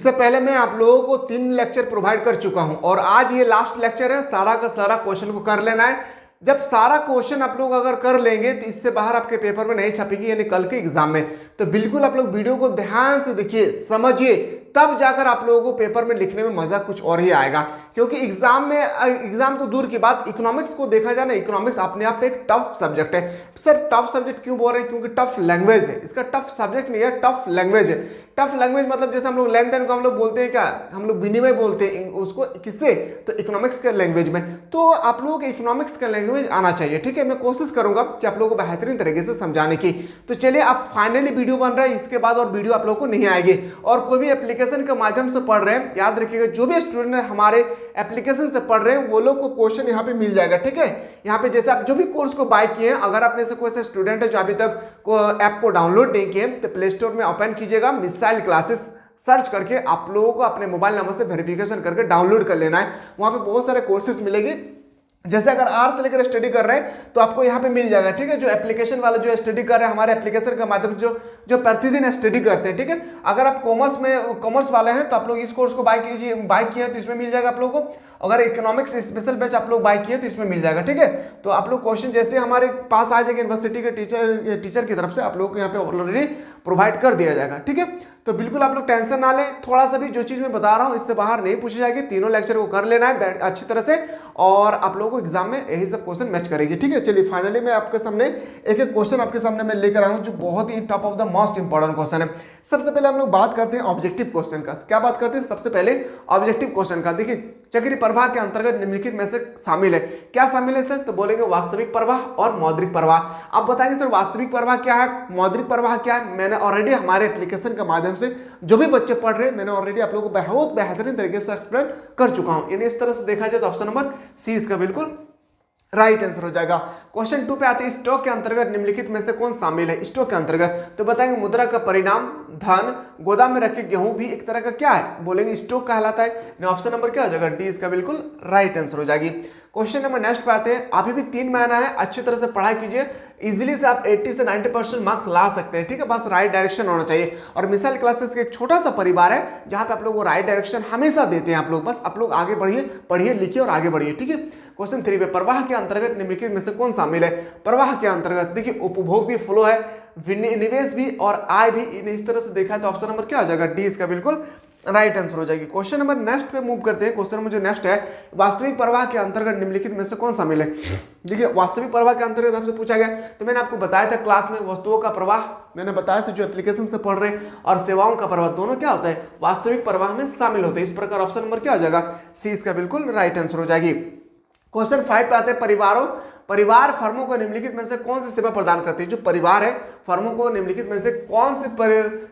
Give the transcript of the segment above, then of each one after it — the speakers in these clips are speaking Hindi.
इससे पहले मैं आप लोगों को 3 लेक्चर प्रोवाइड कर चुका हूं और आज ये लास्ट लेक्चर है। सारा का सारा क्वेश्चन को कर लेना है। जब सारा क्वेश्चन आप लोग अगर कर लेंगे तो इससे बाहर आपके पेपर में नहीं छपेगी, यानी कल के एग्जाम में। तो बिल्कुल आप लोग वीडियो को ध्यान से देखिए, समझिए, तब जाकर आप लोगों को पेपर में लिखने में मजा कुछ और ही आएगा। क्योंकि एग्जाम तो दूर की बात, इकोनॉमिक्स को देखा जाए ना, इकोनॉमिक्स अपने आप एक टफ सब्जेक्ट है। सर टफ सब्जेक्ट क्यों बोल रहे हैं? क्योंकि टफ लैंग्वेज है। इसका टफ सब्जेक्ट नहीं है, टफ लैंग्वेज है। टफ लैंग्वेज मतलब जैसे हम लोग लेन देन को हम लोग बोलते हैं, क्या हम लोग विनिमय बोलते हैं उसको, किससे? तो इकोनॉमिक्स के लैंग्वेज में। तो आप लोगों को इकोनॉमिक्स का लैंग्वेज आना चाहिए, ठीक है। मैं कोशिश करूंगा कि आप लोगों को बेहतरीन तरीके से समझाने की। तो चलिए, आप फाइनली वीडियो बन रहा है, इसके बाद और वीडियो आप लोगों को नहीं आएगी। और कोई भी एप्लीकेशन के माध्यम से पढ़ रहे हैं, याद रखिएगा, जो भी स्टूडेंट हमारे एप्लीकेशन से पढ़ रहे हैं वो लोग को क्वेश्चन यहाँ पे मिल जाएगा, ठीक है। यहाँ पे जैसे आप जो भी कोर्स को बाय किए हैं, अगर आप में से कोई ऐसा स्टूडेंट है जो अभी तक ऐप को डाउनलोड नहीं किए, तो प्ले स्टोर में ओपन कीजिएगा, मिसाइल क्लासेस सर्च करके आप लोगों को अपने मोबाइल नंबर से वेरिफिकेशन करके डाउनलोड कर लेना है। वहां पे बहुत सारे कोर्सेज मिलेंगे। जैसे अगर आर से लेकर स्टडी कर रहे हैं तो आपको यहाँ पे मिल जाएगा, ठीक है। जो एप्लीकेशन वाला जो स्टडी कर रहे हैं, हमारे एप्लीकेशन के माध्यम से जो प्रतिदिन स्टडी करते हैं, ठीक है। अगर आप कॉमर्स वाले हैं तो आप लोग इस कोर्स को बाय किए तो इसमें मिल जाएगा आप लोगों को। अगर इकोनॉमिक्स स्पेशल बैच आप लोग बाय किए तो इसमें मिल जाएगा, ठीक है। तो आप लोग क्वेश्चन जैसे हमारे पास आ जाएगा यूनिवर्सिटी के टीचर की तरफ से, आप लोग को यहाँ पे ऑलरेडी प्रोवाइड कर दिया जाएगा, ठीक है। तो बिल्कुल आप लोग टेंशन ना लें, थोड़ा सा भी जो चीज मैं बता रहा हूँ इससे बाहर नहीं पूछी जाएगी। तीनों लेक्चर को कर लेना है अच्छी तरह से, और आप लोगों को एग्जाम में यही सब क्वेश्चन मैच करेगी, ठीक है। चलिए फाइनली मैं आपके सामने एक क्वेश्चन आपके सामने मैं लेकर आया हूँ जो बहुत ही top of the most important question है। सबसे पहले हम लोग बात करते हैं ऑब्जेक्टिव क्वेश्चन का। क्या बात करते हैं? सबसे पहले ऑब्जेक्टिव क्वेश्चन का। देखिए, चक्रीय प्रवाह के अंतर्गत निम्नलिखित में से शामिल है। क्या शामिल है सर? तो बोलेंगे वास्तविक प्रवाह और मौद्रिक प्रवाह। आप बताएंगे सर वास्तविक प्रवाह क्या है, मौद्रिक प्रवाह क्या है? मैंने ऑलरेडी हमारे एप्लीकेशन के माध्यम से जो भी बच्चे पढ़ रहे हैं, मैंने ऑलरेडी आप लोगों को बहुत बेहतरीन तरीके से एक्सप्लेन कर चुका हूं। यानी इस तरह से देखा जाए तो ऑप्शन नंबर सी इसका बिल्कुल राइट आंसर हो जाएगा। क्वेश्चन 2 पे आते हैं, स्टॉक के अंतर्गत निम्नलिखित में से कौन शामिल है? स्टॉक के अंतर्गत तो बताएंगे मुद्रा का परिणाम, धन, गोदाम में रखे गेहूं भी एक तरह का क्या है? बोलेंगे स्टॉक कहलाता है। ऑप्शन नंबर क्या हो जाएगा? डी इसका बिल्कुल राइट आंसर हो जाएगी। क्वेश्चन नंबर नेक्स्ट पे आते हैं। अभी भी 3 महीना है, अच्छी तरह से पढ़ाई कीजिए, इजीली से आप 80 से 90% मार्क्स ला सकते हैं, ठीक है। बस राइट डायरेक्शन होना चाहिए। और मिसाइल क्लासेस का एक छोटा सा परिवार है जहां पे आप लोग वो राइट डायरेक्शन हमेशा देते हैं। आप लोग बस आप लोग आगे बढ़िए, पढ़िए, लिखिए और आगे बढ़िए, ठीक है। क्वेश्चन 3 पे प्रवाह के अंतर्गत निम्नलिखित में से कौन शामिल है? प्रवाह के अंतर्गत देखिए उपभोग भी फ्लो है, निवेश भी और आय भी। इस तरह से देखा तो ऑप्शन नंबर क्या हो जाएगा? डी इसका बिल्कुल राइट आंसर हो जाएगी। क्वेश्चन नंबर नेक्स्ट पे मूव करते हैं। क्वेश्चन नंबर जो नेक्स्ट है, वास्तविक प्रवाह के अंतर्गत निम्नलिखित में से कौन शामिल है? देखिए, वास्तविक प्रवाह के अंतर्गत हमसे पूछा गया, तो मैंने आपको बताया था क्लास में, वस्तुओं का प्रवाह मैंने बताया था जो एप्लीकेशन से पढ़ रहे हैं, और सेवाओं का प्रवाह, दोनों क्या होता है? वास्तविक प्रवाह में शामिल होते हैं। इस प्रकार ऑप्शन नंबर क्या हो जाएगा? सी इसका बिल्कुल राइट आंसर हो जाएगी। क्वेश्चन 5 पे आते हैं, परिवार फर्मों को निम्नलिखित में से कौन सी सेवा प्रदान करती है? जो परिवार है, फर्मों को निम्नलिखित में से कौन सी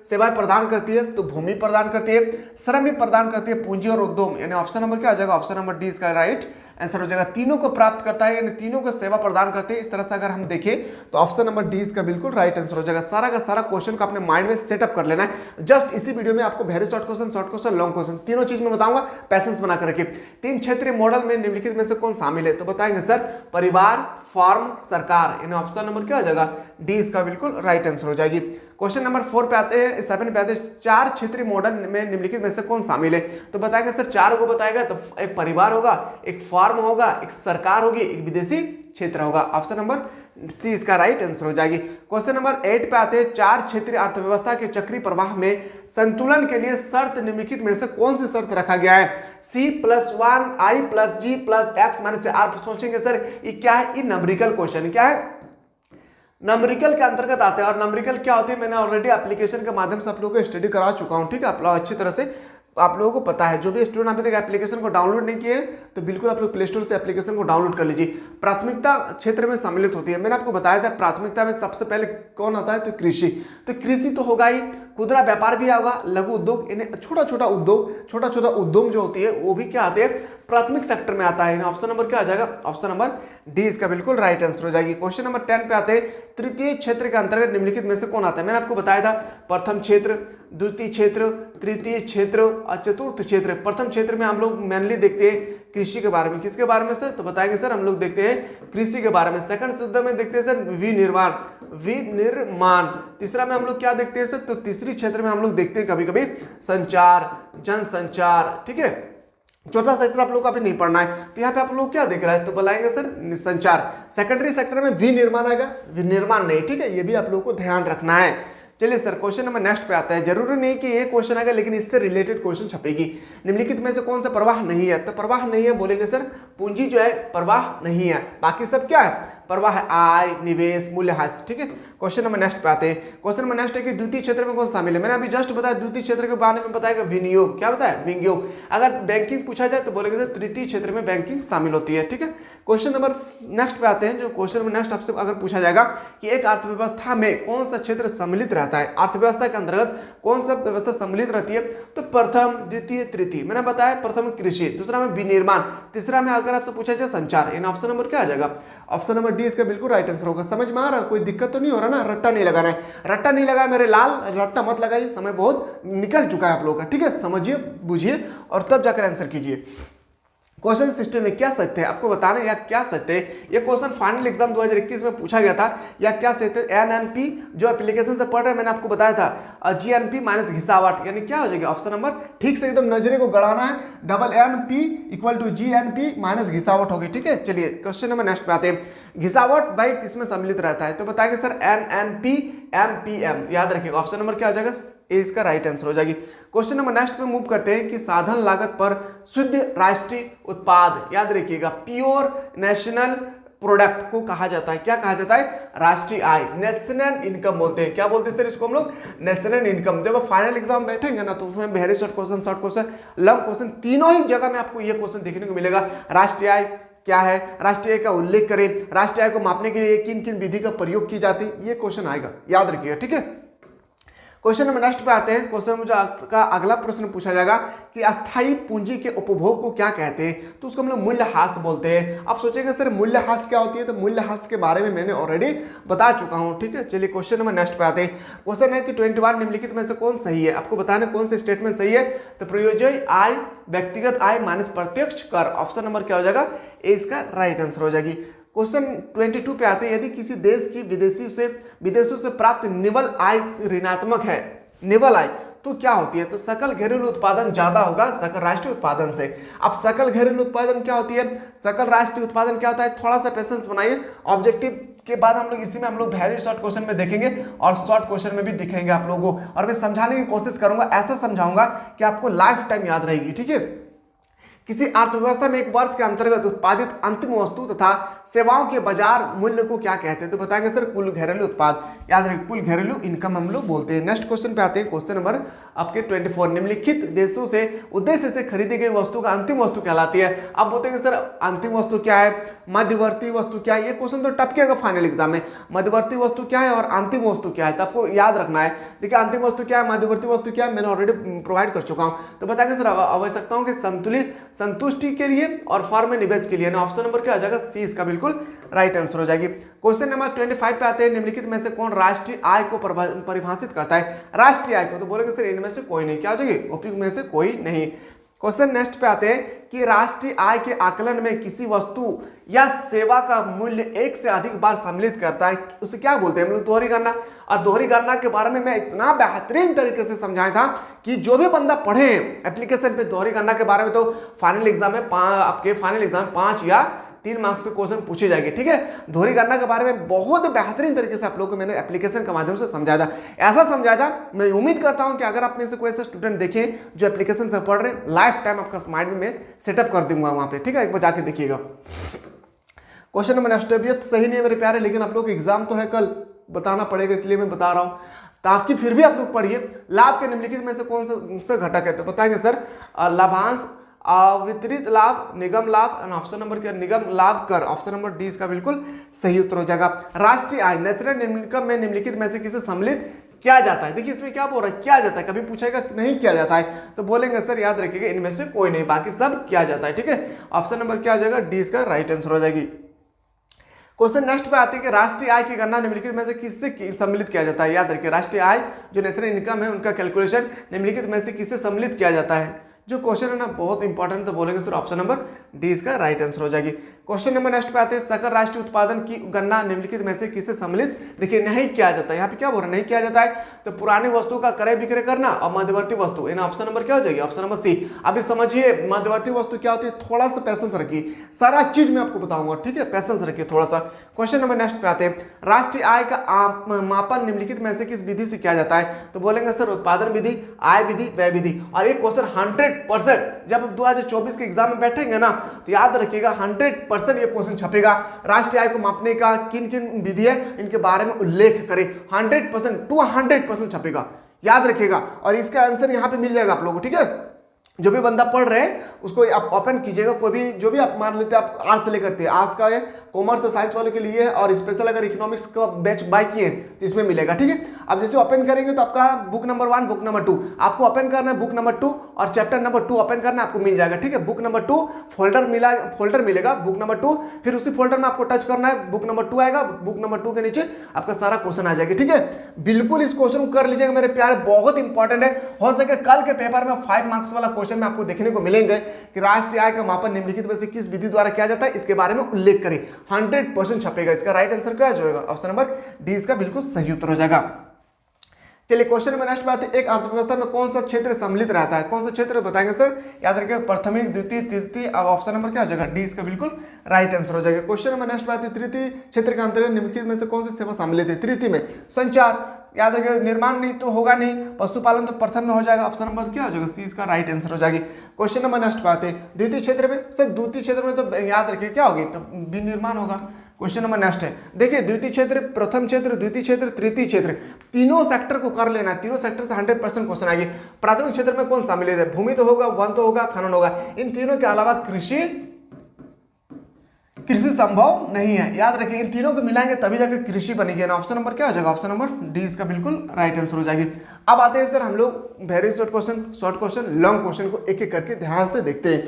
सेवाएं प्रदान करती है? तो भूमि प्रदान करती है, श्रम भी प्रदान करती है, पूंजी और उद्यम। यानी ऑप्शन नंबर क्या हो जाएगा? ऑप्शन नंबर डी इसका राइट आंसर हो जाएगा। तीनों को प्राप्त करता है, यानी तीनों को सेवा प्रदान करते हैं। इस तरह से अगर हम देखें तो ऑप्शन नंबर डी इसका बिल्कुल राइट आंसर हो जाएगा। सारा का सारा क्वेश्चन को अपने माइंड में सेटअप कर लेना है। जस्ट इसी वीडियो में आपको very short question, long question, तीनों चीज में बताऊंगा, पैसेंस बनाकर रखिए। 3 क्षेत्रीय मॉडल में निम्नलिखित में से कौन शामिल है? तो बताएंगे सर परिवार, फॉर्म, सरकार। इन ऑप्शन नंबर क्या हो जाएगा? डी इसका बिल्कुल राइट आंसर हो जाएगी। क्वेश्चन नंबर 4 पे आते हैं, 7 पे आते हैं, 4 क्षेत्रीय मॉडल में निम्नलिखित में से कौन शामिल है? तो बताएगा सर 4 को बताएगा तो एक परिवार होगा, एक फॉर्म होगा, एक सरकार होगी, एक विदेशी क्षेत्र होगा। ऑप्शन नंबर सी इसका राइट आंसर हो जाएगी। क्वेश्चन नंबर 8 पे आते हैं, 4 क्षेत्रीय अर्थव्यवस्था के चक्रीय प्रवाह में संतुलन के लिए शर्त निम्नलिखित में से कौन सी शर्त रखा गया है? C+1 I + G + X - A। आप सोचेंगे सर ये क्या है? ये नंबरिकल क्वेश्चन क्या है? नंबरिकल के अंतर्गत आते हैं। और नंबरिकल क्या होती है मैंने ऑलरेडी एप्लीकेशन के माध्यम से आप लोगों को स्टडी करा चुका हूं, ठीक है। आप लोग अच्छी तरह से आप लोगों को पता है। जो भी स्टूडेंट अभी तक एप्लीकेशन को डाउनलोड नहीं किए तो बिल्कुल आप लोग प्ले स्टोर से एप्लीकेशन को डाउनलोड कर लीजिए। प्राथमिकता क्षेत्र में सम्मिलित होती है। मैंने आपको बताया था प्राथमिकता में सबसे पहले कौन आता है? तो कृषि। तो कृषि तो होगा ही, खुदरा व्यापार भी होगा, लघु उद्योग, इन्हें छोटा छोटा उद्योग जो होती है वो भी क्या आते हैं? प्राथमिक सेक्टर में आता है। ऑप्शन नंबर क्या आ जाएगा? ऑप्शन नंबर डी इसका बिल्कुल राइट आंसर हो जाएगी। क्वेश्चन नंबर 10 पे आते हैं, तृतीय क्षेत्र के अंतर्गत निम्नलिखित में से कौन आता है? मैंने आपको बताया था प्रथम क्षेत्र, द्वितीय क्षेत्र, तृतीय क्षेत्र और चतुर्थ क्षेत्र। प्रथम क्षेत्र में हम लोग मेनली देखते हैं कृषि के बारे में। किसके बारे में सर? तो बताएंगे सर हम लोग देखते हैं कृषि के बारे में। सेकंड शब्द में देखते हैं सर विनिर्माण, विनिर्माण। तीसरा में हम लोग क्या देखते हैं सर? तो तीसरी क्षेत्र में हम लोग देखते हैं कभी कभी संचार, जनसंचार, ठीक है। चौथा सेक्टर आप लोग को अभी नहीं पढ़ना है, तो यहाँ पे आप लोग क्या देख रहा है? तो बुलाएंगे सर संचार। सेकेंडरी सेक्टर में विनिर्माण आएगा, विनिर्माण नहीं, ठीक है, ये भी आप लोग को ध्यान रखना है। चलिए सर क्वेश्चन नंबर नेक्स्ट पे आता है। जरूरी नहीं कि ये क्वेश्चन आएगा, लेकिन इससे रिलेटेड क्वेश्चन छपेगी। निम्नलिखित में से कौन सा प्रवाह नहीं है? तो प्रवाह नहीं है बोलेंगे सर पूंजी जो है प्रवाह नहीं है, बाकी सब क्या है? प्रवाह है, आय, निवेश, मूल्यह्रास, ठीक है। क्वेश्चन नंबर नेक्स्ट पे आते हैं। क्वेश्चन नंबर नेक्स्ट है कि द्वितीय क्षेत्र में कौन सा शामिल है? मैंने अभी जस्ट बताया द्वितीय क्षेत्र के बारे में बताएगा विनियोग, क्या बताया? विनियोग। अगर बैंकिंग पूछा जाए तो बोलेंगे सर तृतीय क्षेत्र में बैंकिंग शामिल होती है, ठीक है। क्वेश्चन नंबर नेक्स्ट पे आते हैं। जो क्वेश्चन नंबर नेक्स्ट आपसे अगर पूछा जाएगा कि एक अर्थव्यवस्था में कौन सा क्षेत्र सम्मिलित रहता है, अर्थव्यवस्था के अंतर्गत कौन सा व्यवस्था सम्मिलित रहती है? तो प्रथम, द्वितीय, तृतीय। मैंने बताया प्रथम कृषि, दूसरा में विनिर्माण, तीसरा में अगर आपसे पूछा जाए संचार। इन ऑप्शन नंबर क्या आ जाएगा? ऑप्शन नंबर डी इसका बिल्कुल राइट आंसर होगा। समझ में आ रहा है? कोई दिक्कत तो नहीं हो रहा ना? रट्टा नहीं लगाना है, रट्टा नहीं लगाया मेरे लाल, रट्टा मत लगाइए, समय बहुत निकल चुका है आप लोगों का, ठीक है। समझिए, बुझिए और तब जाकर आंसर कीजिए। क्वेश्चन सिस्टम में क्या सत्य है आपको बताना है, या क्या सत्य है? ये क्वेश्चन फाइनल एग्जाम 2021 में पूछा गया था। या क्या सत्य है? एनएनपी जो एप्लीकेशन से पढ़ रहे हैं, मैंने आपको बताया था जीएनपी माइनस घिसावट, यानी क्या हो जाएगा? ऑप्शन नंबर ठीक से एकदम नजरे को गड़ाना है, double NP equal to GNP minus घिसावट होगी, ठीक है। चलिए क्वेश्चन नंबर नेक्स्ट पे आते हैं। घिसावट भाई किसमें सम्मिलित रहता है? तो बताएंगे सर एनएनपी, एमपीएम, याद रखिएगा। ऑप्शन नंबर क्या हो जाएगा? ए इसका राइट आंसर हो जाएगी। क्वेश्चन नंबर नेक्स्ट पे मूव करते हैं कि साधन लागत पर शुद्ध राष्ट्रीय उत्पाद, याद रखिएगा प्योर नेशनल प्रोडक्ट को कहा जाता है, क्या कहा जाता है? राष्ट्रीय आय, नेशनल इनकम बोलते हैं। क्या बोलते हैं सर इसको हम लोग? National income. जब फाइनल एग्जाम बैठेंगे ना तो उसमें वेरी शॉर्ट क्वेश्चन, लंब क्वेश्चन, तीनों ही जगह में आपको ये क्वेश्चन देखने को मिलेगा। राष्ट्रीय आय क्या है, राष्ट्रीय आय का उल्लेख करें, राष्ट्रीय आय को मापने के लिए किन किन विधि का प्रयोग की जाती है, ये क्वेश्चन आएगा, याद रखिएगा, ठीक है। क्वेश्चन नंबर नेक्स्ट पे आते हैं। क्वेश्चन मुझे आपका अगला प्रश्न पूछा जाएगा कि अस्थायी पूंजी के उपभोग को क्या कहते हैं? तो उसको हम लोग मूल्यह्रास बोलते हैं। आप सोचेंगे सर मूल्यह्रास क्या होती है? तो मूल्यह्रास के बारे में मैंने ऑलरेडी बता चुका हूं, ठीक है। चलिए क्वेश्चन नंबर नेक्स्ट पे आते हैं। क्वेश्चन है कि 21 निम्नलिखित में से कौन सही है? आपको बताना कौन से स्टेटमेंट सही है। तो प्रयोज्य आय, व्यक्तिगत आय माइनस प्रत्यक्ष कर, ऑप्शन नंबर क्या हो जाएगा? ए इसका राइट आंसर हो जाएगी। क्वेश्चन 22 पे आते हैं। यदि किसी देश की विदेशों से प्राप्त निवल आय ऋणात्मक है, निवल आय, तो क्या होती है? तो सकल घरेलू उत्पादन ज्यादा होगा सकल राष्ट्रीय उत्पादन से। अब सकल घरेलू उत्पादन क्या होती है? सकल राष्ट्रीय उत्पादन क्या होता है? थोड़ा सा पेशेंस बनाइए, ऑब्जेक्टिव के बाद हम लोग इसी में हम लोग वेरी शॉर्ट क्वेश्चन में देखेंगे और शॉर्ट क्वेश्चन में भी दिखेंगे आप लोगों को, और मैं समझाने की कोशिश करूंगा, ऐसा समझाऊंगा कि आपको लाइफ टाइम याद रहेगी, ठीक है। किसी अर्थव्यवस्था में एक वर्ष के अंतर्गत उत्पादित अंतिम वस्तु तथा सेवाओं के बाजार मूल्य को क्या कहते हैं? तो बताएंगे सर कुल घरेलू उत्पाद, याद रखिए कुल घरेलू इनकम हम लोग बोलते हैं। नेक्स्ट क्वेश्चन पे आते हैं। क्वेश्चन नंबर आपके 24। निम्नलिखित देशों से उद्देश्य से खरीदी गई वस्तु का अंतिम वस्तु कहलाती है। अब बोलेंगे सर अंतिम वस्तु क्या है, मध्यवर्ती वस्तु क्या है? ये क्वेश्चन तो टपकेगा फाइनल एग्जाम में, मध्यवर्ती वस्तु क्या है और अंतिम वस्तु क्या है, तो आपको याद रखना है। देखिए अंतिम वस्तु क्या है, मध्यवर्ती वस्तु क्या है, मैंने ऑलरेडी प्रोवाइड कर चुका हूं। तो बताएंगे सर आवश्यकताओं के संतुष्टि के लिए और फर्म में निवेश के लिए ना, ऑप्शन नंबर क्या हो जाएगा? सी इसका बिल्कुल राइट आंसर हो जाएगी। क्वेश्चन नंबर 25 पे आते हैं। निम्नलिखित में से कौन राष्ट्रीय आय को परिभाषित करता है? राष्ट्रीय आय को, तो बोलेंगे सर इनमें से कोई नहीं, क्या हो जाएगी? उपयुक्त में से कोई नहीं। क्वेश्चन नेक्स्ट पे आते हैं कि राष्ट्रीय आय के आकलन में किसी वस्तु या सेवा का मूल्य एक से अधिक बार सम्मिलित करता है, उसे क्या बोलते हैं हम लोग? दोहरी गणना। और दोहरी गणना के बारे में मैं इतना बेहतरीन तरीके से समझाया था कि जो भी बंदा पढ़े एप्लीकेशन पे दोहरी गणना के बारे में, तो फाइनल एग्जाम में आपके फाइनल एग्जाम 5 या 3 मार्क्स के क्वेश्चन पूछे जाएंगे, ठीक है। दोहरी गणना के बारे में बहुत बेहतरीन तरीके से आप लोगों को मैंने एप्लीकेशन के माध्यम से समझाया था। ऐसा समझाया था, मैं उम्मीद करता हूं कि अगर आप में से कोई ऐसे स्टूडेंट देखें जो एप्लीकेशन से पढ़ रहे हैं, लाइफ टाइम आपका माइंड में मैं सेटअप कर दूंगा वहां पे, ठीक है। एक बार जाके देखिएगा। क्वेश्चन नंबर नेक्स्ट, तबियत सही नहीं है मेरे प्यारे, लेकिन आप लोग एग्जाम तो है कल, बताना पड़ेगा इसलिए मैं बता रहा हूं, ताकि फिर भी आप लोग पढ़िए। लाभ के निम्नलिखित में से कौन सा घटक है? तो बताएंगे सर लाभांश, वितरित लाभ, निगम लाभ, ऑप्शन नंबर क्या? निगम लाभ कर, ऑप्शन नंबर डी इसका बिल्कुल सही उत्तर हो जाएगा। राष्ट्रीय आय, नेशनल इनकम में निम्नलिखित में से किसे सम्मिलित किया जाता है? देखिए इसमें क्या बोल रहा है, किया जाता है, कभी पूछेगा नहीं किया जाता है, तो बोलेंगे सर याद रखिएगा इनमें से कोई नहीं, बाकी सब किया जाता है, ठीक है। ऑप्शन नंबर क्या हो जाएगा? डी इसका राइट आंसर हो जाएगी। क्वेश्चन नेक्स्ट पे आते हैं कि राष्ट्रीय आय की गणना निम्नलिखित में से किससे सम्मिलित किया जाता है? याद रखिए राष्ट्रीय आय जो नेशनल इनकम है उनका कैलकुलेशन निम्नलिखित में से किससे सम्मिलित किया जाता है? जो क्वेश्चन है ना बहुत इंपॉर्टेंट, तो बोलेंगे सर ऑप्शन नंबर डी इसका राइट आंसर हो जाएगी। क्वेश्चन नंबर नेक्स्ट पे आते हैं, सकल राष्ट्रीय उत्पादन की गणना निम्नलिखित में से किससे सम्मिलित, देखिए नहीं किया जाता है। यहाँ पे क्या बोल रहे हैं, नहीं किया जाता है, तो पुरानी वस्तु का क्रय विक्रय करना और मध्यवर्ती वस्तु, इन ऑप्शन नंबर क्या हो जाएगी, ऑप्शन नंबर सी। अभी समझिए मध्यवर्ती वस्तु क्या होती है, थोड़ा सा पैसेंस रखिए, सारा चीज मैं आपको बताऊंगा, ठीक है, पैसेंस रखिए थोड़ा सा। क्वेश्चन नंबर नेक्स्ट पे आते हैं, राष्ट्रीय आय का मापन निम्नलिखित में से किस विधि से किया जाता है, तो बोलेंगे सर उत्पादन विधि, आय विधि, व्यय विधि। और एक क्वेश्चन 100% जब 2024 के एग्जाम में बैठेंगे ना तो याद रखिएगा 100% ये क्वेश्चन छपेगा, राष्ट्रीय आय को मापने का किन किन विधि है इनके बारे में उल्लेख करें, 100% 200% छपेगा, याद रखिएगा। और इसका आंसर यहाँ पे मिल जाएगा आप लोगों को, ठीक है। जो भी बंदा पढ़ रहे हैं उसको आप ओपन कीजिएगा, कोई भी जो भी आप मान लेते हैं, आप आर्ट्स से लेकर आर्ट्स का है, कॉमर्स और साइंस वालों के लिए है, और स्पेशल अगर इकोनॉमिक्स का बैच बाय किए तो इसमें मिलेगा, ठीक है। अब जैसे ओपन करेंगे तो आपका बुक नंबर 1, बुक नंबर 2 आपको ओपन करना है, बुक नंबर 2 और चैप्टर नंबर 2 ओपन करना आपको मिल जाएगा, ठीक है। बुक नंबर 2 फोल्डर मिलेगा बुक नंबर 2, फिर उसी फोल्डर में आपको टच करना है, बुक नंबर 2 आएगा, बुक नंबर 2 के नीचे आपका सारा क्वेश्चन आ जाएगा, ठीक है। बिल्कुल इस क्वेश्चन को कर लीजिएगा मेरे प्यारे, बहुत इंपॉर्टेंट है। हो सके कल के पेपर में 5 मार्क्स वाला क्वेश्चन में आपको देखने को मिलेंगे कि राष्ट्रीय आय का मापन निम्नलिखित में से किस विधि द्वारा किया जाता है, इसके बारे में उल्लेख करें, 100% छपेगा। इसका राइट आंसर क्या हो जाएगा, ऑप्शन नंबर डी इसका बिल्कुल सही उत्तर हो जाएगा। चलिए क्वेश्चन नंबर नेक्स्ट बात है, एक अर्थव्यवस्था में कौन सा क्षेत्र सम्मिलित रहता है, कौन सा क्षेत्र बताएंगे सर, याद रखिए प्राथमिक, द्वितीय, तृतीय। अब ऑप्शन नंबर क्या हो जाएगा, डी इसका बिल्कुल राइट आंसर हो जाएगा। क्वेश्चन नंबर नेक्स्ट बात है, तृतीय क्षेत्र के अंतर्गत निम्नलिखित में से कौन सी सेवा सम्मिलित है, तृतीय में संचार, याद रखिए निर्माण नहीं तो होगा नहीं, पशुपालन तो प्रथम में हो जाएगा, ऑप्शन नंबर क्या हो जाएगा, सी इसका राइट आंसर हो जाएगी। क्वेश्चन नंबर नेक्स्ट बात है, द्वितीय क्षेत्र में सर, द्वितीय क्षेत्र में तो याद रखिए क्या होगी, तो विनिर्माण होगा। क्वेश्चन नंबर नेक्स्ट है, देखिए द्वितीय क्षेत्र, प्रथम क्षेत्र, द्वितीय क्षेत्र, तृतीय क्षेत्र, तीनों सेक्टर को कर लेना है, तीनों सेक्टर से 100% क्वेश्चन आएगी। प्राथमिक क्षेत्र में कौन शामिल है, भूमि तो होगा, वन तो होगा, खनन होगा, इन तीनों के अलावा कृषि संभव नहीं है, याद रखिए इन तीनों को मिलाएंगे तभी जाकर कृषि बनेगी ना। ऑप्शन नंबर क्या हो जाएगा, ऑप्शन नंबर डी इसका बिल्कुल राइट आंसर हो जाएगी। अब आते हैं सर हम लोग very short question, long question को एक एक करके ध्यान से देखते हैं।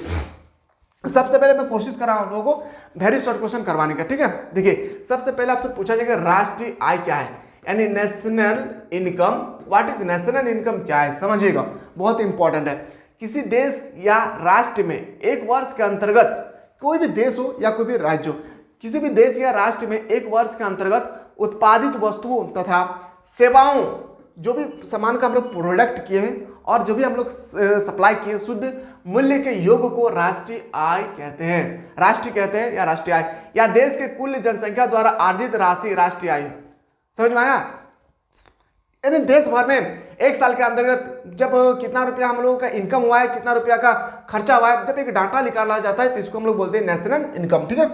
सबसे पहले मैं कोशिश कर रहा हूं लोगों को वेरी शॉर्ट क्वेश्चन करवाने का, ठीक है। देखिए सबसे पहले आपसे पूछा जाएगा राष्ट्रीय आय क्या है, यानी national income, what is national income क्या है, समझिएगा बहुत इंपॉर्टेंट है। किसी देश या राष्ट्र में एक वर्ष के अंतर्गत, कोई भी देश हो या कोई भी राज्य हो, किसी भी देश या राष्ट्र में एक वर्ष के अंतर्गत उत्पादित वस्तुओं तथा सेवाओं, जो भी सामान का हम लोग प्रोडक्ट किए हैं और जो भी हम लोग सप्लाई किए हैं, शुद्ध मूल्य के योग को राष्ट्रीय आय कहते हैं, राष्ट्रीय कहते हैं या राष्ट्रीय आय, या देश के कुल जनसंख्या द्वारा अर्जित राशि राष्ट्रीय आय। समझ में आया, यानी देश भर में एक साल के अंतर्गत जब कितना रुपया हम लोगों का इनकम हुआ है, कितना रुपया का खर्चा हुआ है, जब एक डाटा निकाला जाता है तो इसको हम लोग बोलते हैं नेशनल इनकम, ठीक है।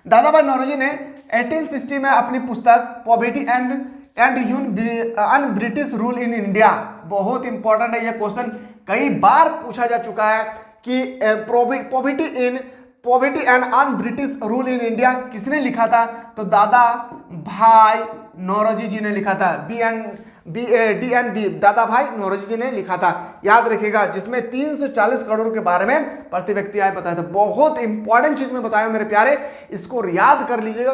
दादा भाई नौरोजी ने 1860 में अपनी पुस्तक poverty and British rule in India, बहुत इंपॉर्टेंट है ये क्वेश्चन, कई बार पूछा जा चुका है कि poverty and un British rule in India किसने लिखा था, तो दादा भाई नौरोजी जी ने लिखा था, DNB दादा भाई नौरोजी जी ने लिखा था, याद रखिएगा, जिसमें 340 करोड़ के बारे में प्रति व्यक्ति आय बताया था। बहुत इंपॉर्टेंट चीज में बताया मेरे प्यारे, इसको याद कर लीजिएगा,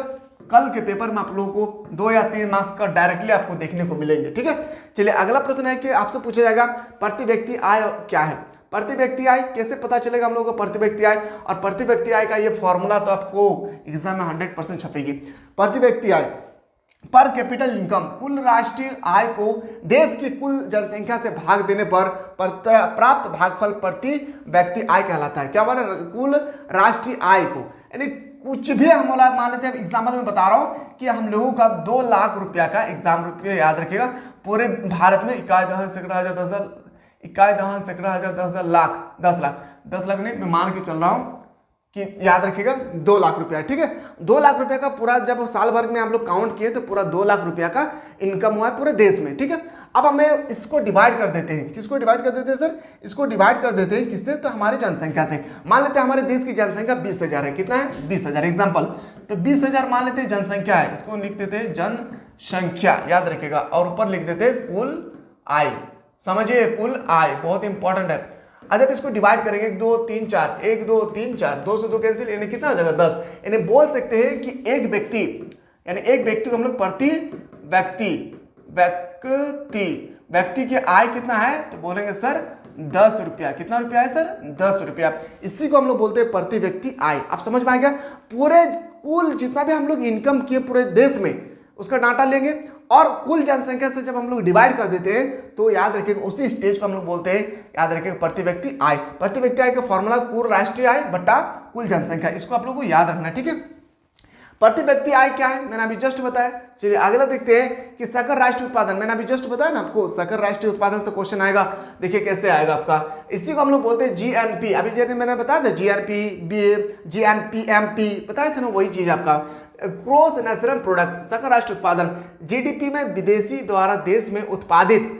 कल के पेपर में आप लोगों को 2 या 3 मार्क्स का डायरेक्टली आपको देखने को मिलेंगे, ठीक है। चलिए अगला प्रश्न है कि आपसे पूछा जाएगा प्रति व्यक्ति आय क्या है, प्रति व्यक्ति आय कैसे पता चलेगा हम लोगों को प्रति व्यक्ति आय, और प्रति व्यक्ति आय का ये फॉर्मूला तो आपको एग्जाम में 100% छपेगी। प्रति व्यक्ति आय पर कैपिटल इनकम, कुल राष्ट्रीय आय को देश की कुल जनसंख्या से भाग देने पर प्राप्त भागफल प्रति व्यक्ति आय कहलाता है। क्या बोला, कुल राष्ट्रीय आय को, यानी कुछ भी हम मान लेते हैं, एग्जाम्पल में बता रहा हूं कि हम लोगों का 2 लाख रुपया का एग्जाम रुपया, याद रखिएगा पूरे भारत में 10 लाख नहीं, मैं मान के चल रहा हूं कि याद रखिएगा 2 लाख रुपया, ठीक है। 2 लाख रुपया का पूरा जब साल भर में हम लोग काउंट किए तो पूरा 2 लाख रुपया का इनकम हुआ है पूरे देश में, ठीक है। अब हमें इसको डिवाइड कर देते हैं, किसको डिवाइड कर देते हैं सर, इसको डिवाइड कर देते हैं किससे, तो हमारी जनसंख्या से। मान लेते हैं हमारे देश की जनसंख्या 20,000 है, कितना है 20,000 एग्जाम्पल, तो 20,000 मान लेते हैं जनसंख्या है, इसको लिख देते हैं जनसंख्या, याद रखिएगा, और ऊपर लिख देते हैं कुल आय, समझिए कुल आय बहुत इंपॉर्टेंट है। अब जब इसको डिवाइड करेंगे 1 2 3 4 1 2 3 4 2 से 2 कैंसिल, यानी कितना हो जाएगा 10, यानी बोल सकते हैं कि एक व्यक्ति, यानी एक व्यक्ति को हम लोग प्रति व्यक्ति की आय कितना है, तो बोलेंगे सर 10 रुपया। कितना रुपया है सर? 10 रुपया। इसी को हम लोग बोलते हैं प्रति व्यक्ति आय। आप समझ में आएगा? पूरे कुल जितना भी हम लोग इनकम किए पूरे देश में उसका डाटा लेंगे और कुल जनसंख्या से जब हम लोग डिवाइड कर देते हैं तो याद रखिएगा उसी स्टेज को हम लोग बोलते हैं, याद रखिएगा, प्रति व्यक्ति आय। प्रति व्यक्ति आय का फॉर्मूला कुल राष्ट्रीय आय बटा कुल जनसंख्या, इसको आप लोग को याद रखना है, ठीक है। प्रति व्यक्ति आय क्या है मैंने अभी जस्ट बताया। चलिए अगला देखते हैं कि सकल राष्ट्रीय उत्पादन। मैंने अभी जस्ट बताया ना आपको, सकल राष्ट्रीय उत्पादन से क्वेश्चन आएगा। देखिए कैसे आएगा आपका, इसी को हम लोग बोलते हैं जीएनपी। अभी जैसे मैंने बताया था जीएनपी, जीएनपीएमपी बताया था ना, वही चीज आपका ग्रॉस नेशनल प्रोडक्ट, सकल राष्ट्रीय उत्पादन। जीडीपी में विदेशी द्वारा देश में उत्पादित,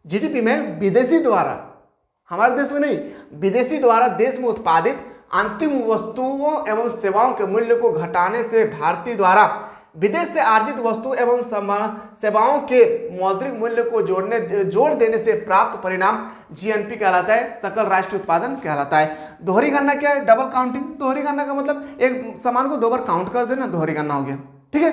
जीडीपी में विदेशी द्वारा, हमारे देश में नहीं, विदेशी द्वारा देश में उत्पादित अंतिम वस्तुओं एवं सेवाओं के मूल्य को घटाने से भारतीय द्वारा विदेश से अर्जित वस्तु एवं सेवाओं के मौद्रिक मूल्य को जोड़ देने से प्राप्त परिणाम जीएनपी कहलाता है, सकल राष्ट्रीय उत्पादन कहलाता है। दोहरी गणना क्या है? Double counting. दोहरी गणना का मतलब एक सामान को 2 बार काउंट कर देना, दोहरी गणना हो गया, ठीक है।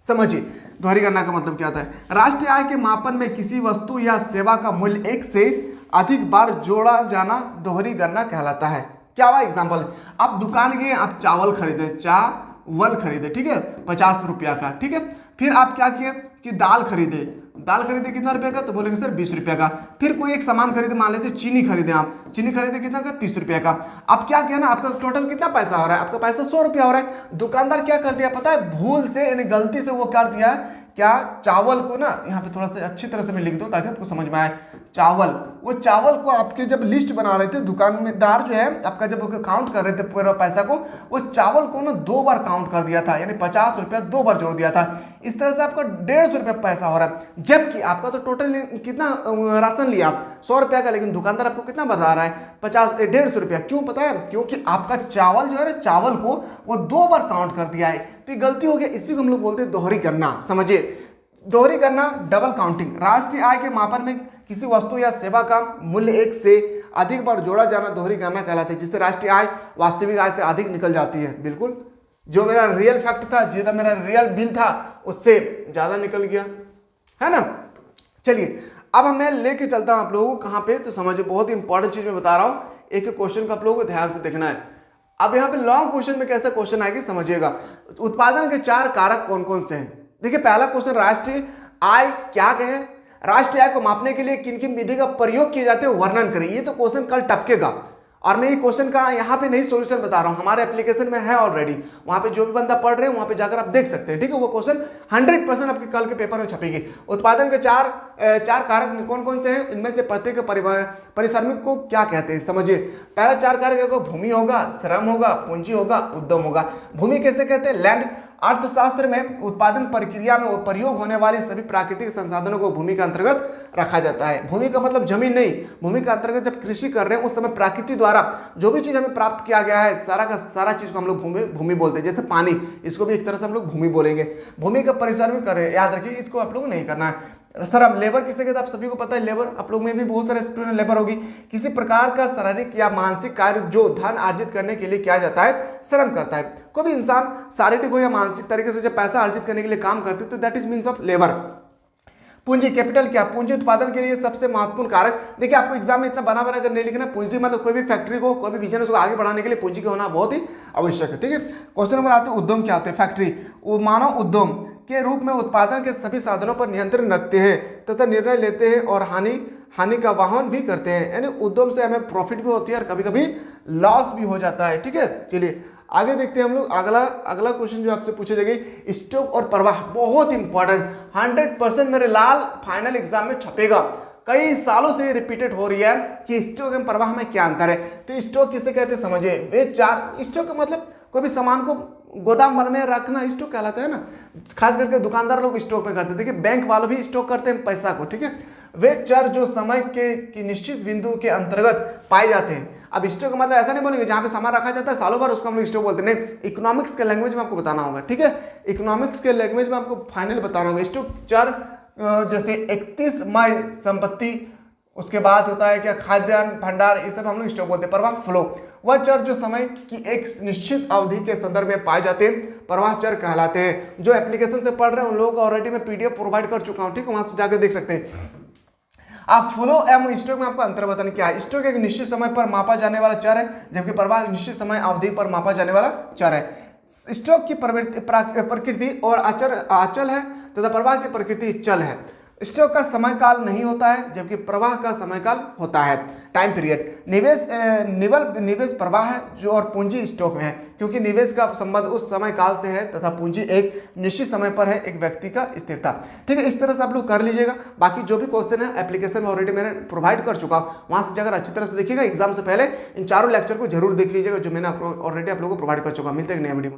समझिए दोहरी गणना का मतलब क्या होता है? राष्ट्रीय आय के मापन में किसी वस्तु या सेवा का मूल्य एक से अधिक बार जोड़ा जाना दोहरी गणना कहलाता है। क्या हुआ एग्जाम्पल, आप दुकान गए, आप चावल खरीदे, चावल खरीदे, ठीक है, 50 रुपया का, ठीक है। फिर आप क्या किए कि दाल खरीदे, दाल खरीदे कितना रुपए का? तो बोलेंगे सर 20 रुपया का। फिर कोई एक सामान खरीदे, मान लेते चीनी खरीदे, आप चीनी खरीदे कितना का? 30 रुपया का। अब क्या किया ना, आपका टोटल कितना पैसा हो रहा है? आपका पैसा 100 रुपया हो रहा है। दुकानदार क्या कर दिया पता है? भूल से यानी गलती से वो कर दिया क्या, चावल को ना यहाँ पे थोड़ा सा अच्छी तरह से मैं लिख दूं ताकि आपको समझ में आए। चावल, वो चावल को आपके जब लिस्ट बना रहे थे दुकानदार जो है आपका, जब काउंट कर रहे थे पूरा पैसा को, वो चावल को ना 2 बार काउंट कर दिया था, यानी 50 रुपया 2 बार जोड़ दिया था। इस तरह से आपका 150 रुपया पैसा हो रहा है, जबकि आपका तो टोटल कितना राशन लिया आप 100 रुपया का, लेकिन दुकानदार आपको कितना बता रहा है? 150 रुपया। क्यों पता है? क्योंकि आपका चावल जो है ना, चावल को वो 2 बार काउंट कर दिया है, तो ये गलती हो गया। इसी को हम लोग बोलते हैं दोहरी गणना। समझिए दोहरी गणना, डबल काउंटिंग। राष्ट्रीय आय के मापन में किसी वस्तु या सेवा का मूल्य एक से अधिक बार जोड़ा जाना दोहरी गणना कहलाती है, जिससे राष्ट्रीय आय वास्तविक आय से अधिक निकल जाती है। बिल्कुल, जो मेरा रियल फैक्ट था, जो मेरा रियल बिल था, उससे ज्यादा निकल गया, है ना। चलिए अब मैं लेके चलता हूं आप लोगों को कहां पे, तो समझिए बहुत ही इंपॉर्टेंट चीज मैं बता रहा हूं, एक क्वेश्चन को आप लोगों को ध्यान से देखना है। अब यहाँ पे लॉन्ग क्वेश्चन में कैसा क्वेश्चन आएगी समझिएगा। उत्पादन के 4 कारक कौन कौन से हैं? देखिए पहला क्वेश्चन, राष्ट्रीय आय क्या कहे? राष्ट्रीय आय को मापने के लिए किन किन विधि का प्रयोग किए जाते हैं वर्णन करें। ये तो क्वेश्चन कल टपकेगा और मैं ये क्वेश्चन का यहाँ पे नहीं सॉल्यूशन बता रहा हूँ, हमारे एप्लीकेशन में है ऑलरेडी, वहाँ पे जो भी बंदा पढ़ रहे हैं वहाँ पे जाकर आप देख सकते हैं, ठीक है। वो क्वेश्चन 100% आपके कल के पेपर में छपेगी। उत्पादन के चार कारक कौन कौन से हैं? इनमें से प्रत्येक परिश्रमिक को क्या कहते हैं समझिए। पहला 4 कारक है, भूमि होगा, श्रम होगा, पूंजी होगा, उद्यम होगा। भूमि कैसे कहते हैं? लैंड। अर्थशास्त्र में उत्पादन प्रक्रिया में प्रयोग होने वाली सभी प्राकृतिक संसाधनों को भूमि के अंतर्गत रखा जाता है। भूमि का मतलब जमीन नहीं, भूमि के अंतर्गत जब कृषि कर रहे हैं उस समय प्रकृति द्वारा जो भी चीज हमें प्राप्त किया गया है, सारा का सारा चीज को हम लोग भूमि बोलते हैं। जैसे पानी, इसको भी एक तरह से हम लोग भूमि बोलेंगे। भूमि का परिश्रम करें, याद रखिए, इसको आप लोग नहीं करना है। श्रम, लेबर किसे कहते हैं? आप सभी को पता है, लेबर, आप लोग में भी बहुत सारे स्टूडेंट लेबर होगी। किसी प्रकार का शारीरिक या मानसिक कार्य जो धन अर्जित करने के लिए किया जाता है, श्रम करता है। कोई भी इंसान शारीरिक हो या मानसिक तरीके से जब पैसा अर्जित करने के लिए काम करते हैं तो that is means of labour. पूंजी, कैपिटल क्या? पूंजी उत्पादन के लिए सबसे महत्वपूर्ण कारक। देखिए आपको एग्जाम में इतना बना कर नहीं लिखना। पूंजी मतलब कोई भी फैक्ट्री को, कोई भी बिजनेस को आगे बढ़ाने के लिए पूंजी का होना बहुत ही आवश्यक है, ठीक है। क्वेश्चन नंबर आते हैं, उद्यम क्या होते हैं? फैक्ट्री, वो मानव उद्यम के रूप में उत्पादन के सभी साधनों पर नियंत्रण रखते हैं तथा निर्णय लेते हैं और हानि का वाहन भी करते हैं। यानी उद्यम से हमें प्रॉफिट भी होती है और कभी कभी लॉस भी हो जाता है, ठीक है। चलिए आगे देखते हैं हम लोग। अगला क्वेश्चन जो आपसे पूछे जाएगी, स्टॉक और प्रवाह, बहुत इंपॉर्टेंट, 100% मेरे लाल फाइनल एग्जाम में छपेगा। कई सालों से रिपीटेड हो रही है कि स्टॉक एवं प्रवाह में क्या अंतर है। तो स्टॉक किसे कहते हैं समझिए। वे 4, स्टॉक का मतलब कोई भी सामान को गोदाम में रखना स्टॉक कहलाता है ना। खास करके दुकानदार लोग स्टॉक पे करते हैं। देखिए बैंक वालों भी स्टॉक करते हैं पैसा को, ठीक है। वे चर जो समय के निश्चित बिंदु के अंतर्गत पाए जाते हैं। अब स्टॉक का मतलब ऐसा नहीं बोलेंगे जहां पे सामान रखा जाता है सालों भर, उसको हम लोग स्टॉक बोलते हैं। इकोनॉमिक्स के लैंग्वेज में आपको बताना होगा, ठीक है। इकोनॉमिक्स के लैंग्वेज में आपको फाइनल बताना होगा। स्टॉक चर जैसे 31 मई संपत्ति, उसके बाद होता है क्या, खाद्यान्न भंडार, ये सब हम लोग स्टॉक बोलते हैं। प्रवाह, फ्लो, वह चर जो समय की एक निश्चित अवधि के संदर्भ में पाए जाते हैं, प्रवाह चर कहलाते हैं। जो एप्लीकेशन से पढ़ रहे हैं उन लोगों को ऑलरेडी मैं PDF प्रोवाइड कर चुका हूं, ठीक है, वहां से जाकर देख सकते हैं। आप फ्लो एवं स्टॉक में आपको अंतर बताना क्या है। स्टॉक एक निश्चित समय पर मापा जाने वाला चर है, जबकि प्रवाह एक निश्चित समय अवधि पर मापा जाने वाला चर है। स्टॉक की प्रकृति और अचल है तथा प्रवाह की प्रकृति चल है। स्टॉक का समय काल नहीं होता है, जबकि प्रवाह का समय काल होता है। टाइम पीरियड, निवेश प्रवाह है जो और पूंजी स्टॉक में है, क्योंकि निवेश का संबंध उस समय काल से है तथा पूंजी एक निश्चित समय पर है, एक व्यक्ति का स्थिरता। ठीक है, इस तरह से आप लोग कर लीजिएगा। बाकी जो भी क्वेश्चन है एप्लीकेशन में ऑलरेडी मैंने प्रोवाइड कर चुका हूँ, वहां से जाकर अच्छी तरह से देखिएगा। एग्जाम से पहले इन चारों लेक्चर को जरूर देख लीजिएगा जो मैंने ऑलरेडी आप लोगों को प्रोवाइड कर चुका हूँ। मिलते हैं नया वीडियो में।